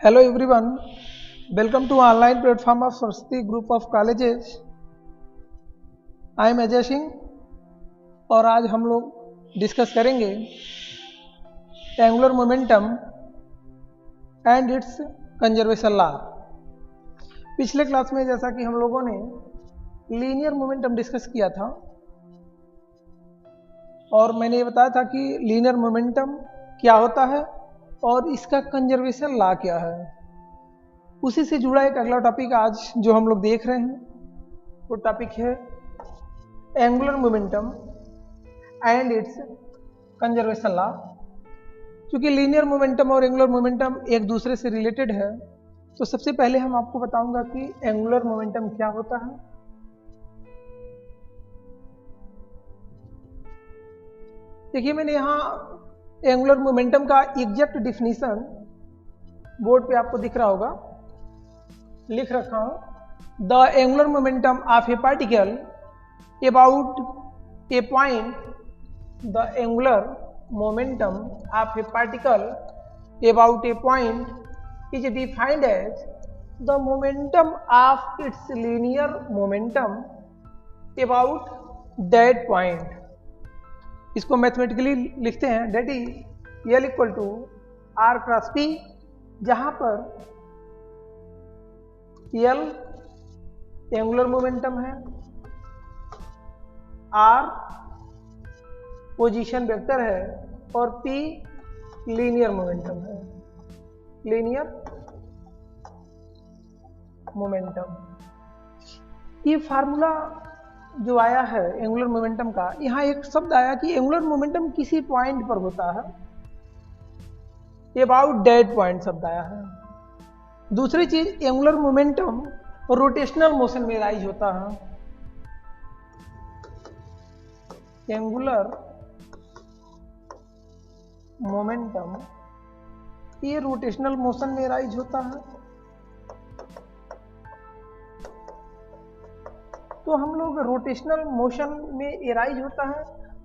Hello everyone, welcome to online platform of Saraswati Group of Colleges. I am Ajay Singh और आज हम लोग discuss करेंगे angular momentum and it's conservation law. पिछले class में जैसा कि हम लोगों ने लीनियर मोमेंटम डिस्कस किया था और मैंने ये बताया था कि लीनियर मोमेंटम क्या होता है और इसका कंजर्वेशन लॉ क्या है। उसी से जुड़ा एक अगला टॉपिक आज जो हम लोग देख रहे हैं वो टॉपिक है angular momentum and it's conservation law. क्योंकि लीनियर मोमेंटम और एंगुलर मोमेंटम एक दूसरे से रिलेटेड है, तो सबसे पहले हम आपको बताऊंगा कि एंगुलर मोमेंटम क्या होता है। देखिए, मैंने यहाँ एंगुलर मोमेंटम का एग्जैक्ट डिफिनीशन बोर्ड पे आपको दिख रहा होगा, लिख रखा हूं। The angular momentum of a particle about a point, the angular momentum of a particle about a point is defined as the momentum of its linear momentum about that point. इसको mathematically लिखते हैं, that is L equal to R cross P, जहां पर L angular momentum है, R position vector है और P linear momentum है, linear momentum. ये फार्मूला जो आया है एंगुलर मोमेंटम का, यहां एक शब्द आया कि एंगुलर मोमेंटम किसी पॉइंट पर होता है, अबाउट दैट पॉइंट शब्द आया है। दूसरी चीज, एंगुलर मोमेंटम रोटेशनल मोशन में राइज होता है। एंगुलर मोमेंटम ये रोटेशनल मोशन में राइज होता है। तो हम लोग रोटेशनल मोशन में एराइज होता है,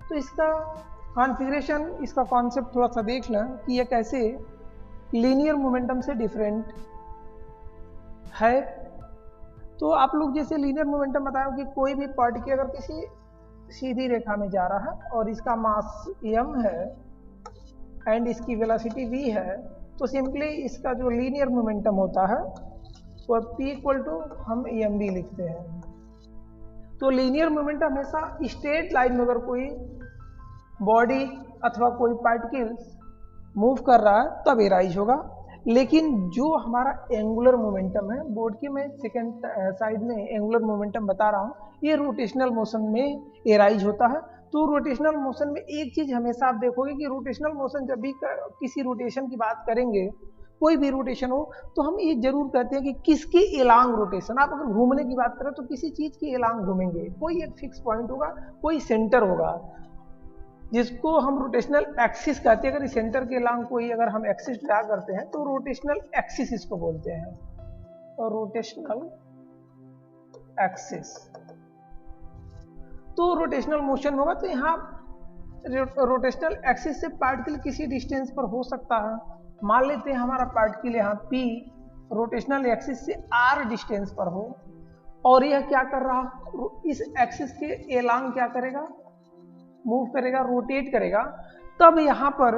तो इसका कॉन्फ़िगरेशन, इसका कॉन्सेप्ट थोड़ा सा देख लें कि ये कैसे लीनियर मोमेंटम से डिफरेंट है। तो आप लोग जैसे लीनियर मोमेंटम बताया कि कोई भी पार्टिकल अगर किसी सीधी रेखा में जा रहा है और इसका मास m है एंड इसकी वेलोसिटी v है, तो सिंपली इसका जो लीनियर मोमेंटम होता है वो p इक्वल टू हम mv लिखते हैं। तो लीनियर मोमेंटम हमेशा स्ट्रेट लाइन में अगर कोई बॉडी अथवा कोई पार्टिकल्स मूव कर रहा है तब एराइज होगा। लेकिन जो हमारा एंगुलर मोमेंटम है, बोर्ड की मैं सेकेंड साइड में एंगुलर मोमेंटम बता रहा हूँ, ये रोटेशनल मोशन में एराइज होता है। तो रोटेशनल मोशन में एक चीज हमेशा आप देखोगे कि रोटेशनल मोशन, जब भी किसी रोटेशन की बात करेंगे, कोई भी रोटेशन हो, तो हम ये जरूर कहते हैं कि किसके एलांग रोटेशन। आप अगर घूमने की बात करें तो किसी चीज के एलांग घूमेंगे, कोई एक फिक्स पॉइंट होगा, कोई सेंटर होगा जिसको हम रोटेशनल एक्सिस कहते हैं। अगर इस सेंटर के एलांग कोई अगर हम एक्सिस ड्रा करते हैं तो रोटेशनल एक्सिस इसको बोलते हैं, और रोटेशनल एक्सिस। तो रोटेशनल मोशन होगा, तो यहाँ रोटेशनल एक्सिस से पार्टिकल किसी डिस्टेंस पर हो सकता है। मान लेते हैं हमारा पार्टिकल यहाँ P रोटेशनल एक्सिस से r डिस्टेंस पर हो और यह क्या कर रहा, इस एक्सिस के एलांग क्या करेगा, मूव करेगा, रोटेट करेगा। तब यहाँ पर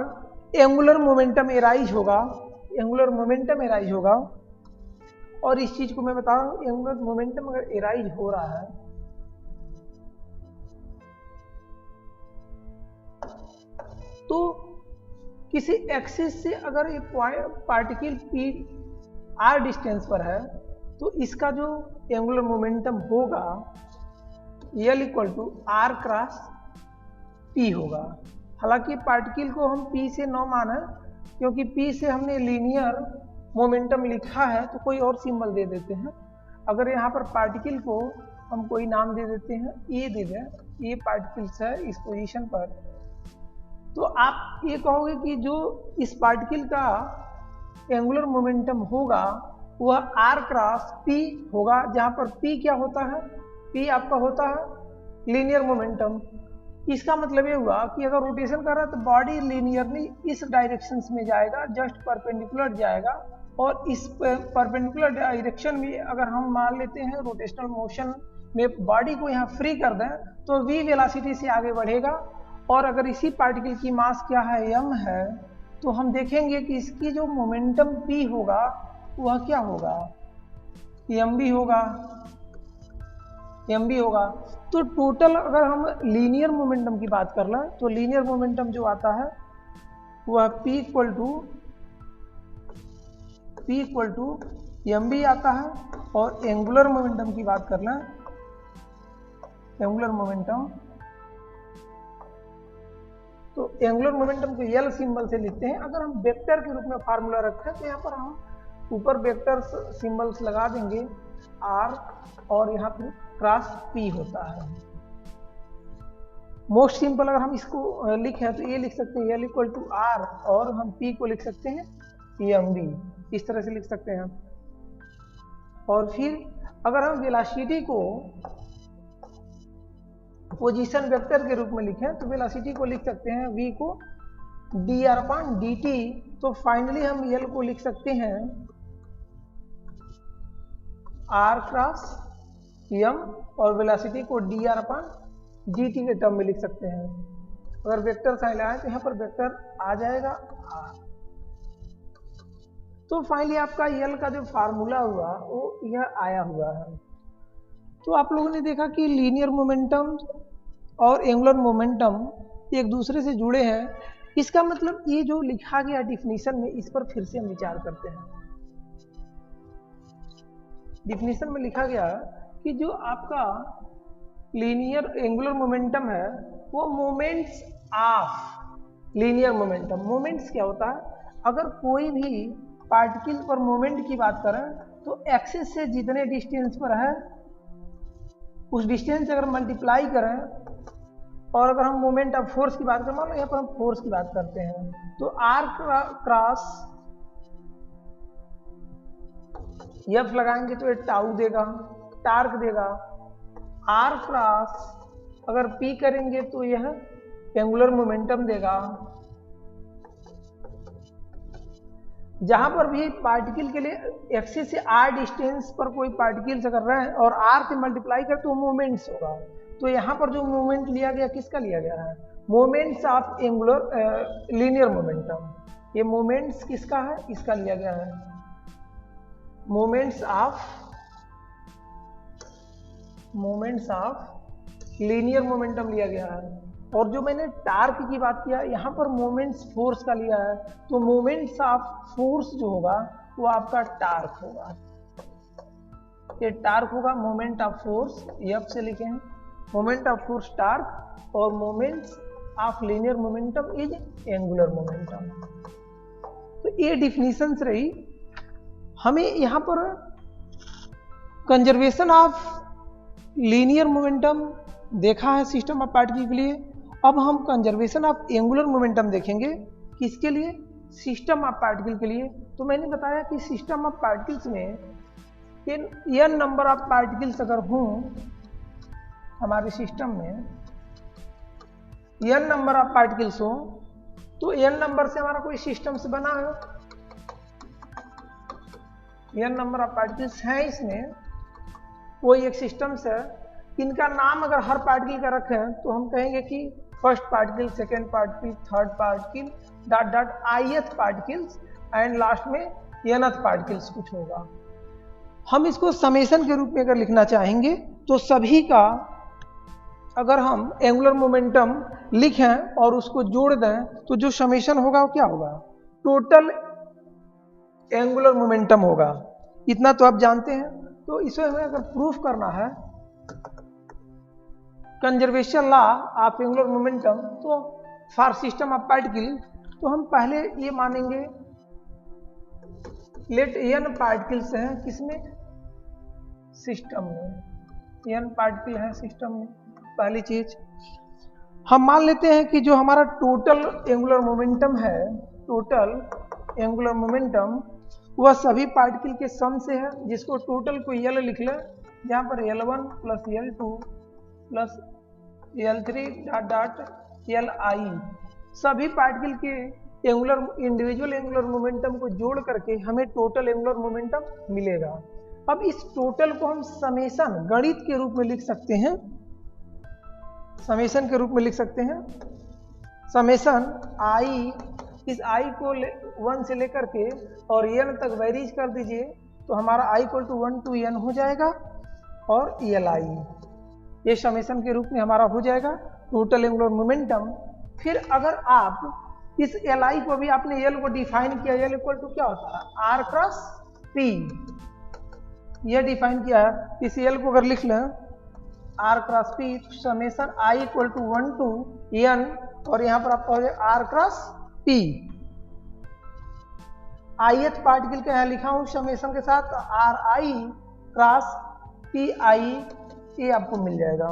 एंगुलर मोमेंटम एराइज होगा, एंगुलर मोमेंटम एराइज होगा। और इस चीज को मैं बता रहा हूं, एंगुलर मोमेंटम अगर एराइज हो रहा है तो किसी एक्सिस से अगर ये पार्टिकल P r डिस्टेंस पर है, तो इसका जो एंगुलर मोमेंटम होगा L equal to R cross P होगा। हालांकि पार्टिकल को हम P से न माना, क्योंकि P से हमने लीनियर मोमेंटम लिखा है तो कोई और सिंबल दे देते हैं। अगर यहाँ पर पार्टिकल को हम कोई नाम दे देते हैं, ये दे दें, ये पार्टिकल्स है इस पोजीशन पर, तो आप ये कहोगे कि जो इस पार्टिकल का एंगुलर मोमेंटम होगा वह r क्रॉस P होगा, जहां पर P क्या होता है, P आपका होता है लीनियर मोमेंटम। इसका मतलब ये हुआ कि अगर रोटेशन कर रहा है तो बॉडी लीनियरली इस डायरेक्शन में जाएगा, जस्ट परपेंडिकुलर जाएगा और इस परपेंडिकुलर डायरेक्शन में अगर हम मान लेते हैं रोटेशनल मोशन में बॉडी को यहाँ फ्री कर दें तो v वेलोसिटी से आगे बढ़ेगा, और अगर इसी पार्टिकल की मास क्या है m है, तो हम देखेंगे कि इसकी जो मोमेंटम p होगा वह क्या होगा, mv होगा। तो टोटल अगर हम लीनियर मोमेंटम की बात कर लें तो लीनियर मोमेंटम जो आता है वह p इक्वल टू mv आता है, और एंगुलर मोमेंटम की बात कर लें, एंगुलर मोमेंटम, तो एंगुलर मोमेंटम को L सिंबल से लिखते हैं। अगर हम वेक्टर के रूप में फार्मूला रखें तो यहाँ पर हम ऊपर वेक्टर सिंबल्स लगा देंगे R, और यहाँ पर क्रॉस P होता है। मोस्ट सिंपल अगर हम इसको लिखें तो ये लिख सकते हैं L इक्वल टू R, और हम P को लिख सकते हैं mv, इस तरह से लिख सकते हैं। और फिर अगर हम वेलोसिटी को पोजीशन वेक्टर के रूप में लिखें तो वेलोसिटी को लिख सकते हैं v को dr/dt, तो फाइनली हम L को लिख सकते हैं r क्रॉस m, और वेलोसिटी को dr/dt के टर्म में लिख सकते हैं। अगर वेक्टर साइन लगाएं तो यहाँ पर वेक्टर आ जाएगा r। तो फाइनली आपका L का जो फार्मूला हुआ वो यह आया हुआ है। तो आप लोगों ने देखा कि लीनियर मोमेंटम और एंगुलर मोमेंटम एक दूसरे से जुड़े हैं। इसका मतलब ये जो लिखा गया डिफिनीशन में, इस पर फिर से हम विचार करते हैं। डिफिनीशन में लिखा गया कि जो आपका लीनियर एंगुलर मोमेंटम है वो moments of linear momentum. Moments क्या होता है, अगर कोई भी पार्टिकल पर मोमेंट की बात करें तो एक्सिस से जितने डिस्टेंस पर है उस डिस्टेंस से अगर मल्टीप्लाई करें, और अगर हम मोमेंट ऑफ फोर्स की बात करें, मान लो यहाँ पर हम फोर्स की बात करते हैं, तो आर क्रॉस एफ लगाएंगे तो ये टाउ देगा, टार्क देगा। आर क्रॉस अगर पी करेंगे तो यह एंगुलर मोमेंटम देगा। जहां पर भी पार्टिकल के लिए एक्सिस से आर डिस्टेंस पर कोई पार्टिकल से कर रहे हैं और आर से मल्टीप्लाई कर तो मोमेंट्स होगा। तो यहाँ पर जो मोमेंट लिया गया किसका लिया गया है, moments of angular linear momentum. ये मोमेंट्स किसका है, इसका लिया गया है, मोमेंट्स ऑफ लीनियर मोमेंटम लिया गया है। और जो मैंने टार्क की बात किया, यहाँ पर मोमेंट्स फोर्स का लिया है, तो मोमेंट्स ऑफ फोर्स जो होगा वो आपका टार्क होगा। ये टार्क होगा, मोमेंट ऑफ फोर्स एफ से लिखे हैं, मोमेंट ऑफ फोर्स टार्क, और moments of linear momentum is angular momentum. तो ये डिफिनीशंस रही। हमें यहाँ पर कंजर्वेशन ऑफ लीनियर मोमेंटम देखा है सिस्टम ऑफ पार्टिकल के लिए। अब हम कंजर्वेशन ऑफ एंगुलर मोमेंटम देखेंगे, किसके लिए, सिस्टम ऑफ पार्टिकल के लिए। तो मैंने बताया कि सिस्टम ऑफ पार्टिकल्स में n नंबर ऑफ पार्टिकल्स अगर हों हमारे सिस्टम में, n नंबर ऑफ पार्टिकल्स हो, तो n नंबर से हमारा कोई सिस्टम से बना है, n नंबर ऑफ पार्टिकल्स हैं इसमें, कोई एक सिस्टम से। इनका नाम अगर हर पार्टिकल का रखें तो हम कहेंगे कि first particle, second particle, third particle, dot dot ith particles, and last में nth पार्टिकल्स कुछ होगा। हम इसको समेशन के रूप में अगर लिखना चाहेंगे तो सभी का अगर हम एंगुलर मोमेंटम लिखें और उसको जोड़ दें तो जो समेशन होगा वो क्या होगा, टोटल एंगुलर मोमेंटम होगा। इतना तो आप जानते हैं। तो इसे हमें अगर प्रूफ करना है conservation law of angular momentum, तो फॉर सिस्टम ऑफ पार्टिकल, तो हम पहले ये मानेंगे लेट n पार्टिकल्स हैं किसमें, सिस्टम में, n पार्टिकल है सिस्टम में। पहली चीज हम मान लेते हैं कि जो हमारा टोटल एंगुलर मोमेंटम है, टोटल एंगुलर मोमेंटम वह सभी पार्टिकल के सम से है, जिसको टोटल को L लिख लें, जहाँ पर L1 plus L2 plus L3 dot dot Li सभी पार्टिकल के इंडिविजुअल एंगुलर मोमेंटम को जोड़ करके हमें टोटल एंगुलर मोमेंटम मिलेगा। अब इस टोटल को हम समेशन गणित के रूप में लिख सकते हैं, समेशन के रूप में लिख सकते हैं। समेशन आई, इस आई को 1 से लेकर के और n तक वेरीज कर दीजिए तो हमारा i equal to 1 to n हो जाएगा और li ये समेशन के रूप में हमारा हो जाएगा टोटल एंगुलर मोमेंटम। फिर अगर आप इस li को भी आपने l को डिफाइन किया, l इक्वल टू क्या होता है r क्रॉस p, यह डिफाइन किया है। इस l को अगर लिख लें r cross p, summation i equal to 1 to n और यहाँ पर आपका हो जाएगा r cross p। ith particle का यहाँ लिखा हूँ समेशन के साथ ri क्रॉस pi, ये आपको मिल जाएगा।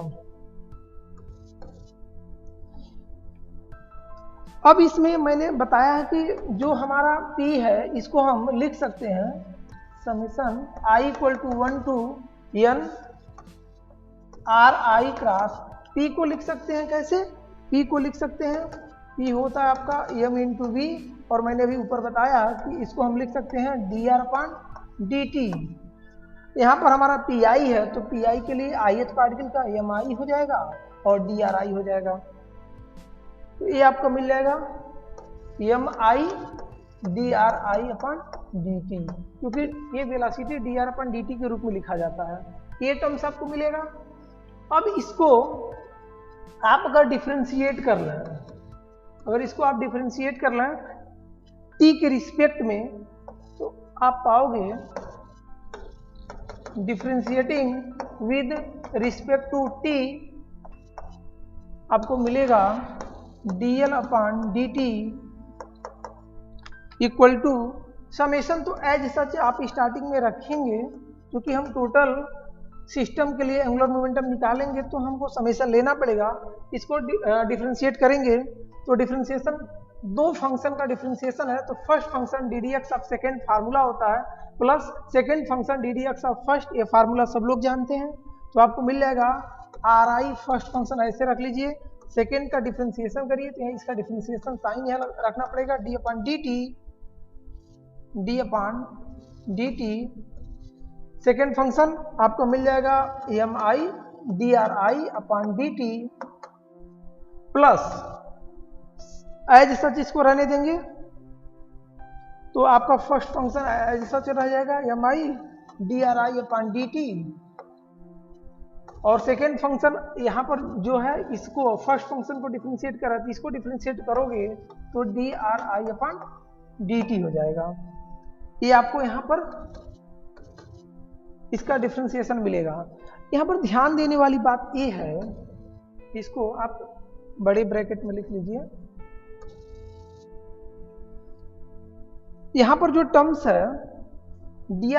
अब इसमें मैंने बताया है कि जो हमारा p है इसको हम लिख सकते हैं summation i equal to 1 to n ri cross p को लिख सकते हैं कैसे, p को लिख सकते हैं, p होता है आपका m इंटू v और मैंने अभी ऊपर बताया कि इसको हम लिख सकते हैं dr अपॉन dt। यहाँ पर हमारा pi है तो pi के लिए ith पार्टिकल का mi हो जाएगा और dri हो जाएगा। तो ये आपको मिल जाएगा mi dri अपॉन dt, क्योंकि ये वेलोसिटी dr अपॉन dt के रूप में लिखा जाता है। ये टर्म्स आपको मिलेगा। अब इसको आप अगर डिफरेंशिएट कर लें, अगर इसको आप डिफरेंशिएट कर लें t के रिस्पेक्ट में तो आप पाओगे differentiating with respect to t आपको मिलेगा dl upon dt equal to summation. तो एज सच आप स्टार्टिंग में रखेंगे, क्योंकि हम टोटल सिस्टम के लिए एंगुलर मोमेंटम निकालेंगे तो हमको समेशन लेना पड़ेगा। इसको डिफरेंशिएट करेंगे तो डिफरेंशिएशन दो फंक्शन का डिफरेंशिएशन है, तो first function D D x of second formula होता है plus second function D D x of first, ये फार्मूला सब लोग जानते हैं। तो आपको मिल जाएगा आर आई फर्स्ट फंक्शन ऐसे रख लीजिए, सेकेंड का डिफरेंशिएशन करिए तो इसका डिफरेंशिएशन साइन यहाँ रखना पड़ेगा D upon D T, D upon D T. Second function आपको मिल जाएगा M I D R I upon D T plus as such इसको रहने देंगे तो आपका फर्स्ट फंक्शन एज सच रह जाएगा M I D R I upon D T, और सेकेंड फंक्शन यहाँ पर जो है इसको फर्स्ट फंक्शन को डिफरेंशिएट करा तो इसको डिफरेंशिएट करोगे तो D R I upon D T हो जाएगा। ये आपको यहाँ पर इसका डिफरेंशिएशन मिलेगा। यहाँ पर ध्यान देने वाली बात ये है, इसको आप बड़े ब्रैकेट में लिख लीजिए। यहाँ पर जो टर्म्स है D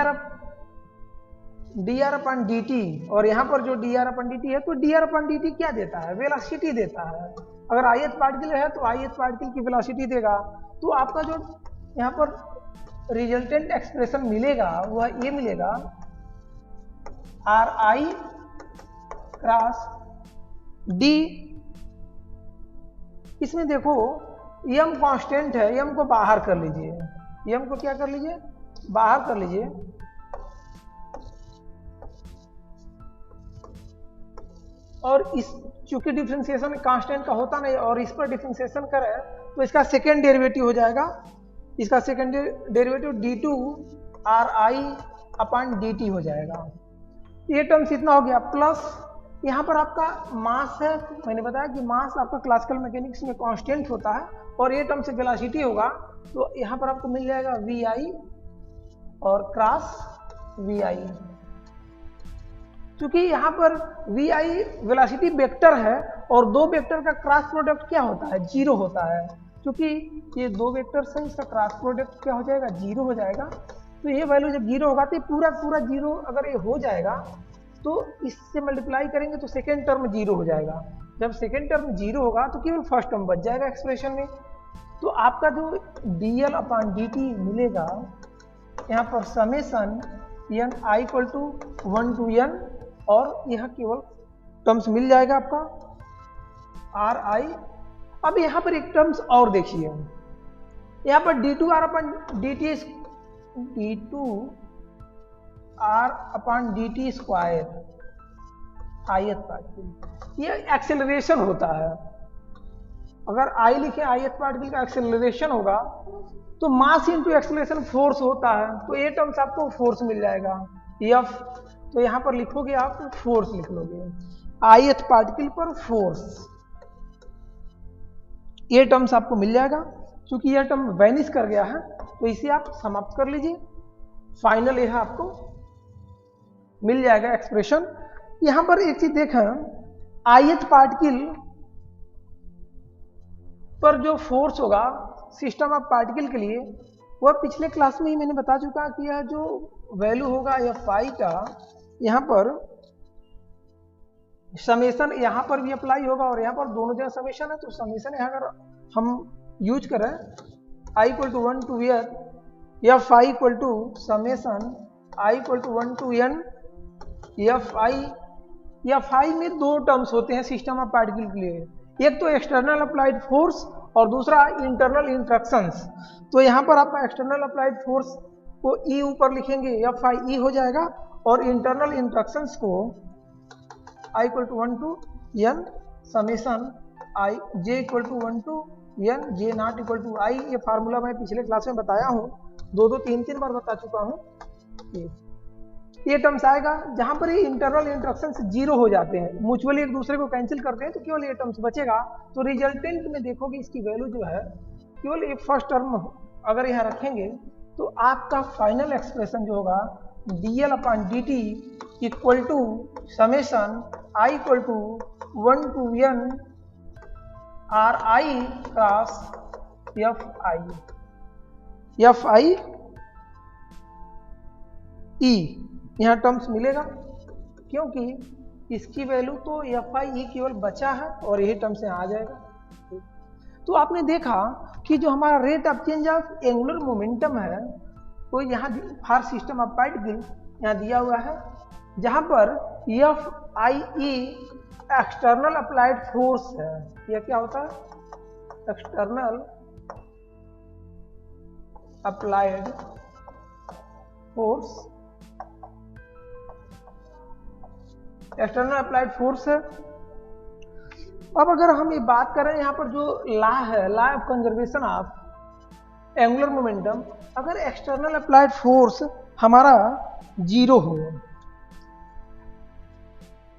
R upon D T और यहाँ पर जो D R upon D T है, तो D R upon D T क्या देता है, वेलोसिटी देता है। अगर आई एच पार्टिकल है तो आई एच पार्टिकल की वेलोसिटी देगा। तो आपका जो यहाँ पर रिजल्टेंट एक्सप्रेशन मिलेगा वह ये मिलेगा आर आई क्रॉस डी। इसमें देखो यम कांस्टेंट है, यम को बाहर कर लीजिए, यम को क्या कर लीजिए, बाहर कर लीजिए। और इस चूंकि डिफरेंशिएशन कांस्टेंट का होता नहीं और इस पर डिफरेंशिएशन करें तो इसका सेकेंड डेरिवेटिव हो जाएगा, इसका second derivative D two R I upon D T हो जाएगा। ये टर्म्स इतना हो गया, प्लस यहाँ पर आपका मास है, मैंने बताया कि मास आपका क्लासिकल मैकेनिक्स में कांस्टेंट होता है और ये टर्म से वेलोसिटी होगा। तो यहाँ पर आपको मिल जाएगा वी आई और क्रॉस वी आई। क्योंकि यहाँ पर वी आई वेलोसिटी वेक्टर है और दो वेक्टर का क्रॉस प्रोडक्ट क्या होता है, जीरो होता है। क्योंकि ये दो वेक्टर्स हैं, इसका क्रॉस प्रोडक्ट क्या हो जाएगा, जीरो हो जाएगा। तो ये वैल्यू जब जीरो होगा तो पूरा पूरा जीरो अगर ये हो जाएगा तो इससे मल्टीप्लाई करेंगे तो सेकेंड टर्म जीरो हो जाएगा। जब सेकेंड टर्म जीरो होगा तो केवल फर्स्ट टर्म बच जाएगा एक्सप्रेशन में। तो आपका जो D L upon D T मिलेगा यहाँ पर summation N I equal to 1 to n और यह केवल टर्म्स मिल जाएगा आपका आर आई। अब यहाँ पर एक टर्म्स और देखिए, यहाँ पर d2r अपन dt स्क्वायर ith पार्टिकल, ये एक्सेलरेशन होता है। अगर I लिखे ith पार्टिकल का एक्सेलरेशन होगा तो मास इंटू एक्सेलरेशन फोर्स होता है, तो ये टर्म्स आपको फोर्स मिल जाएगा F। तो यहाँ पर लिखोगे आप फोर्स लिख लोगे, ith पार्टिकल पर फोर्स, ये टर्म्स आपको मिल जाएगा। क्योंकि यह टर्म वैनिश कर गया है तो इसे आप समाप्त कर लीजिए, फाइनल यह आपको मिल जाएगा एक्सप्रेशन। यहां पर एक चीज देखें, ith पार्टिकल पर जो फोर्स होगा सिस्टम ऑफ पार्टिकल के लिए, वह पिछले क्लास में ही मैंने बता चुका कि यह जो वैल्यू होगा Fi का, यहां पर समेशन यहां पर भी अप्लाई होगा और यहां पर दोनों जगह समेशन है, तो समेशन यहां अगर हम यूज करें I = 1 to n Fi = summation I = 1 to n Fi में दो टर्म्स होते हैं सिस्टम ऑफ पार्टिकल के लिए, एक तो एक्सटर्नल अप्लाइड फोर्स और दूसरा इंटरनल इंट्रैक्शंस। तो यहाँ पर आपका एक्सटर्नल अप्लाइड फोर्स को E ऊपर लिखेंगे, Fi हो जाएगा, और इंटरनल इंट्रैक्शंस को I = 1 to n समेशन j = 1 to n j not equal to I। ये फार्मूला मैं पिछले क्लास में बताया हूँ, दो तीन बार बता चुका हूँ। ये टर्म्स आएगा जहां पर ये इंटरनल इंट्रैक्शंस जीरो हो जाते हैं, म्यूचुअली एक दूसरे को कैंसिल करते हैं, तो केवल ये टर्म्स बचेगा। तो रिजल्टेंट में देखोगे इसकी वैल्यू जो है, केवल ये फर्स्ट टर्म अगर यहाँ रखेंगे तो आपका फाइनल एक्सप्रेशन जो होगा dl/dt equal to summation I = 1 to n Ri cross Fi E यहाँ टर्म्स मिलेगा, क्योंकि इसकी वैल्यू तो Fi केवल बचा है और यही टर्म्स यहाँ आ जाएगा। तो आपने देखा कि जो हमारा rate of change of angular momentum है वो यहाँ फॉर सिस्टम ऑफ पार्टिकल यहाँ दिया हुआ है, जहाँ पर Fi एक्सटर्नल अप्लाइड फोर्स है। यह क्या होता है? External applied force, external applied force है। अब अगर हम ये बात करें यहाँ पर जो लॉ है, law of conservation of angular momentum, अगर एक्सटर्नल अप्लाइड फोर्स हमारा जीरो हो।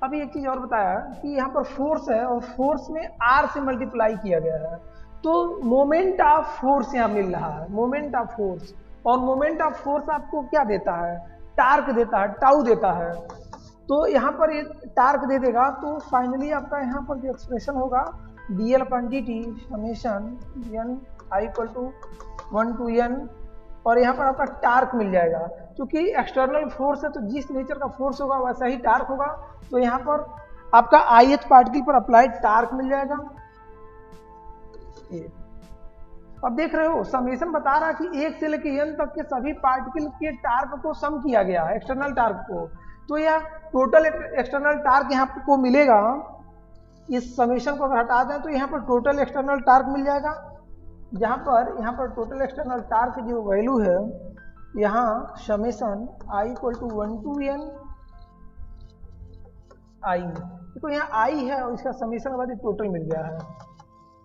अभी एक चीज और बताया कि यहाँ पर फोर्स है और फोर्स में R से मल्टीप्लाई किया गया है, तो मोमेंट ऑफ फोर्स यहाँ मिल रहा है, मोमेंट ऑफ फोर्स। और मोमेंट ऑफ फोर्स आपको क्या देता है? टार्क देता है, टाउ देता है। तो यहाँ पर ये टार्क दे देगा, तो फाइनली आपका यहाँ पर जो एक्सप्रेशन होगा dl/dt summation n I = 1 to n, और यहाँ पर आपका टार्क मिल जाएगा। क्योंकि एक्सटर्नल फोर्स है तो जिस नेचर का फोर्स होगा वैसा ही टार्क होगा, तो यहाँ पर आपका ith पार्टिकल पर अप्लाइड टार्क मिल जाएगा। अब देख रहे हो समेशन बता रहा है कि 1 से लेकर n तक के सभी पार्टिकल के टार्क को सम किया गया है, एक्सटर्नल टार्क को। तो यह टोटल एक्सटर्नल टार्क यहाँ को मिलेगा। इस समेशन को अगर हटा दें तो यहाँ पर टोटल एक्सटर्नल टार्क मिल जाएगा, जहाँ पर टोटल एक्सटर्नल टार्क जो वैल्यू है, यहाँ summation I = 1 to n I। देखो यहाँ I है और इसका समेशन के बाद टोटल मिल गया है,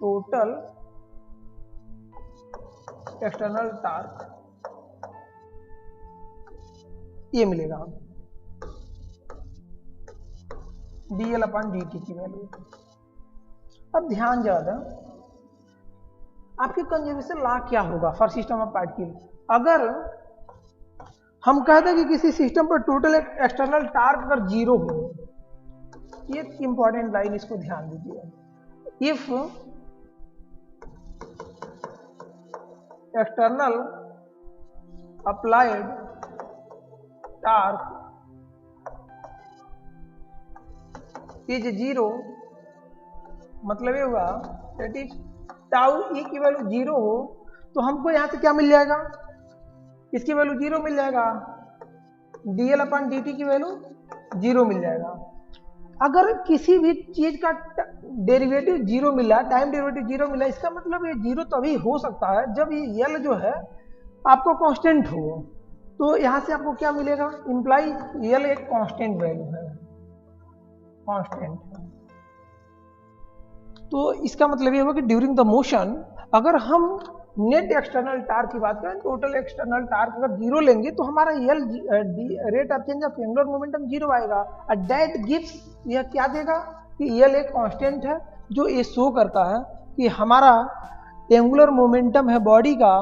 टोटल एक्सटर्नल टार्क ये मिलेगा dl/dt की वैल्यू। अब ध्यान ज्यादा, आपके कंजर्वेशन लॉ क्या होगा फॉर सिस्टम ऑफ पार्टिकल? अगर हम कहते हैं कि किसी सिस्टम पर टोटल एक्सटर्नल टार्क अगर जीरो हो, ये इंपॉर्टेंट लाइन, इसको ध्यान दीजिए। If external applied torque is zero, मतलब ये हुआ दैट इज टाउ ई की वैल्यू जीरो हो, तो हमको यहां से क्या मिल जाएगा? इसकी वैल्यू जीरो मिल जाएगा, dl/dt की वैल्यू जीरो मिल जाएगा। अगर किसी भी चीज का डेरिवेटिव जीरो मिला, टाइम डेरिवेटिव जीरो मिला, इसका मतलब ये जीरो तभी हो सकता है जब ये यल जो है आपको कांस्टेंट हो। तो यहां से आपको क्या मिलेगा, इंप्लाई यल एक कांस्टेंट वैल्यू है, कांस्टेंट है। तो इसका मतलब ये होगा कि ड्यूरिंग द मोशन अगर हम नेट एक्सटर्नल टार्क की बात करें, टोटल एक्सटर्नल टार्क अगर जीरो लेंगे तो हमारा यल rate of change of angular momentum zero आएगा। दैट गिव्स, यह क्या देगा कि यल एक कांस्टेंट है जो ये शो करता है कि हमारा एंगुलर मोमेंटम है बॉडी का,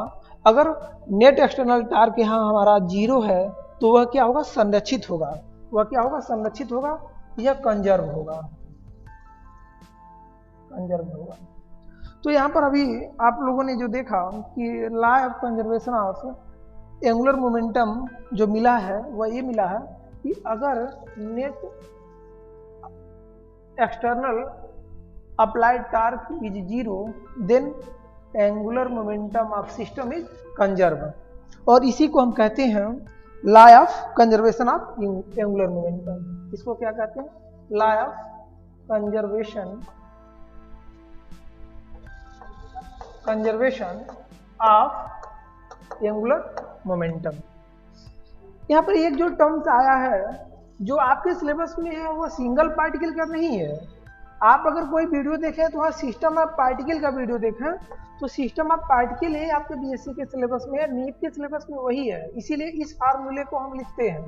अगर नेट एक्सटर्नल टार्क यहाँ हमारा जीरो है तो वह क्या होगा, संरक्षित होगा। वह क्या होगा, संरक्षित होगा या कंजर्व होगा, कंजर्व होगा। तो यहाँ पर अभी आप लोगों ने जो देखा कि law of conservation of angular momentum जो मिला है वह ये मिला है कि अगर net external applied torque is zero then angular momentum of system is conserve. और इसी को हम कहते हैं law of conservation of angular momentum. इसको क्या कहते हैं, law of conservation of angular momentum. यहाँ पर एक जो टर्म्स आया है जो आपके सिलेबस में है वो सिंगल पार्टिकल का नहीं है। आप अगर कोई वीडियो देखें तो वहाँ सिस्टम ऑफ पार्टिकल का वीडियो देखें तो सिस्टम ऑफ पार्टिकल है आपके बीएससी के सिलेबस में है, नीट के सिलेबस में वही है, इसीलिए इस फार्मूले को हम लिखते हैं।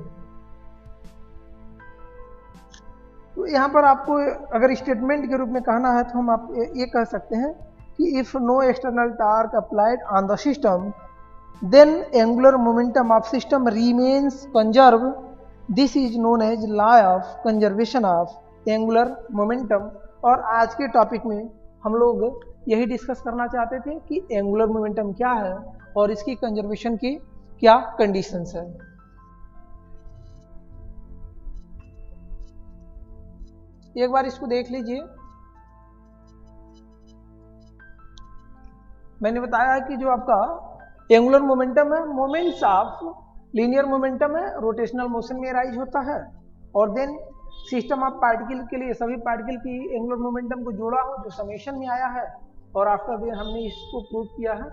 तो यहाँ पर आपको अगर स्टेटमेंट के रूप में कहना है तो हम आप ये कह सकते हैं कि if no external torque applied on the system then angular momentum of system remains conserve, this is known as law of conservation of angular momentum. और आज के टॉपिक में हम लोग यही डिस्कस करना चाहते थे कि एंगुलर मोमेंटम क्या है और इसकी कंजर्वेशन की क्या कंडीशंस है। एक बार इसको देख लीजिए। मैंने बताया कि जो आपका एंगुलर मोमेंटम है, मोमेंट्स ऑफ लीनियर मोमेंटम है, रोटेशनल मोशन में राइज होता है। और देन सिस्टम ऑफ पार्टिकल के लिए सभी पार्टिकल की एंगुलर मोमेंटम को जोड़ा हो जो समेशन में आया है। और आफ्टर देन हमने इसको प्रूव किया है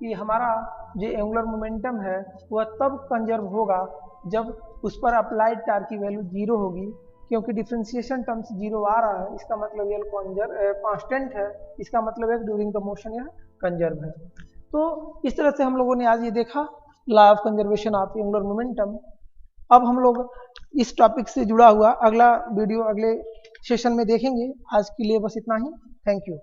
कि हमारा जो एंगुलर मोमेंटम है वह तब कंजर्व होगा जब उस पर अप्लाइड टार्क की वैल्यू जीरो होगी, क्योंकि डिफरेंशिएशन टर्म्स जीरो आ रहा है, इसका मतलब ये कांस्टेंट है, इसका मतलब है ड्यूरिंग द मोशन यह कंजर्व है। तो इस तरह से हम लोगों ने आज ये देखा law of conservation of angular momentum. अब हम लोग इस टॉपिक से जुड़ा हुआ अगला वीडियो अगले सेशन में देखेंगे। आज के लिए बस इतना ही। Thank you.